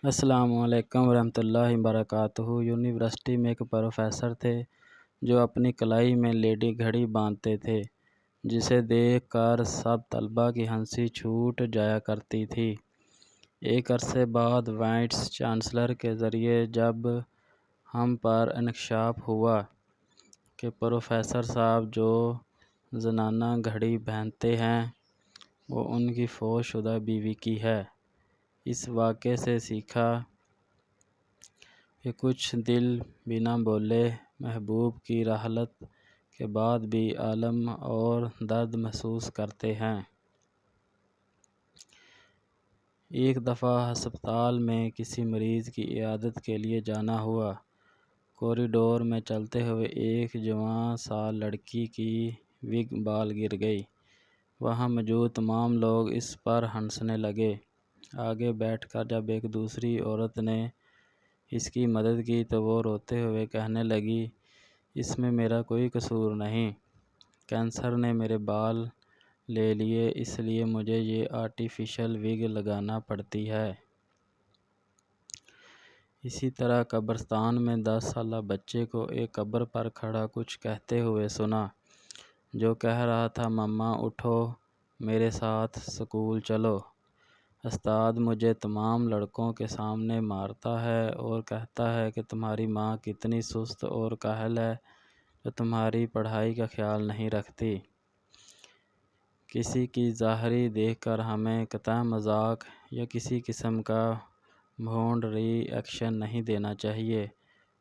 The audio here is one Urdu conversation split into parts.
السلام علیکم ورحمۃ اللہ وبرکاتہ۔ یونیورسٹی میں ایک پروفیسر تھے جو اپنی کلائی میں لیڈی گھڑی باندھتے تھے، جسے دیکھ کر سب طلباء کی ہنسی چھوٹ جایا کرتی تھی۔ ایک عرصے بعد وائس چانسلر کے ذریعے جب ہم پر انکشاف ہوا کہ پروفیسر صاحب جو زنانہ گھڑی پہنتے ہیں وہ ان کی فوت شدہ بیوی کی ہے، اس واقعے سے سیکھا کہ کچھ دل بنا بولے محبوب کی رحلت کے بعد بھی الم اور درد محسوس کرتے ہیں۔ ایک دفعہ ہسپتال میں کسی مریض کی عیادت کے لیے جانا ہوا۔ کوریڈور میں چلتے ہوئے ایک جوان سال لڑکی کی وگ بال گر گئی۔ وہاں موجود تمام لوگ اس پر ہنسنے لگے۔ آگے بیٹھ کر جب ایک دوسری عورت نے اس کی مدد کی تو وہ روتے ہوئے کہنے لگی، اس میں میرا کوئی قصور نہیں، کینسر نے میرے بال لے لیے، اس لیے مجھے یہ آرٹیفیشل وگ لگانا پڑتی ہے۔ اسی طرح قبرستان میں 10 سالہ بچے کو ایک قبر پر کھڑا کچھ کہتے ہوئے سنا، جو کہہ رہا تھا، مما اٹھو، میرے ساتھ سکول چلو۔ استاد مجھے تمام لڑکوں کے سامنے مارتا ہے اور کہتا ہے کہ تمہاری ماں کتنی سست اور کاہل ہے جو تمہاری پڑھائی کا خیال نہیں رکھتی۔ کسی کی ظاہری دیکھ کر ہمیں قطع مذاق یا کسی قسم کا بھونڈ ری ایکشن نہیں دینا چاہیے۔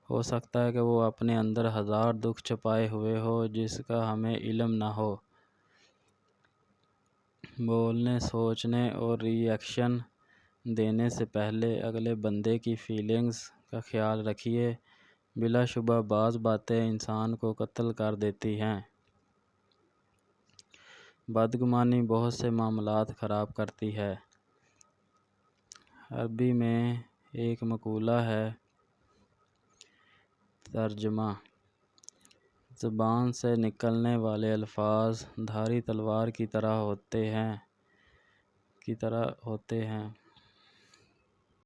ہو سکتا ہے کہ وہ اپنے اندر ہزار دکھ چھپائے ہوئے ہو جس کا ہمیں علم نہ ہو۔ بولنے، سوچنے اور ری ایکشن دینے سے پہلے اگلے بندے کی فیلنگز کا خیال رکھیے۔ بلا شبہ بعض باتیں انسان کو قتل کر دیتی ہیں۔ بدگمانی بہت سے معاملات خراب کرتی ہے۔ عربی میں ایک مقولہ ہے، ترجمہ: زبان سے نکلنے والے الفاظ دھاری تلوار کی طرح ہوتے ہیں۔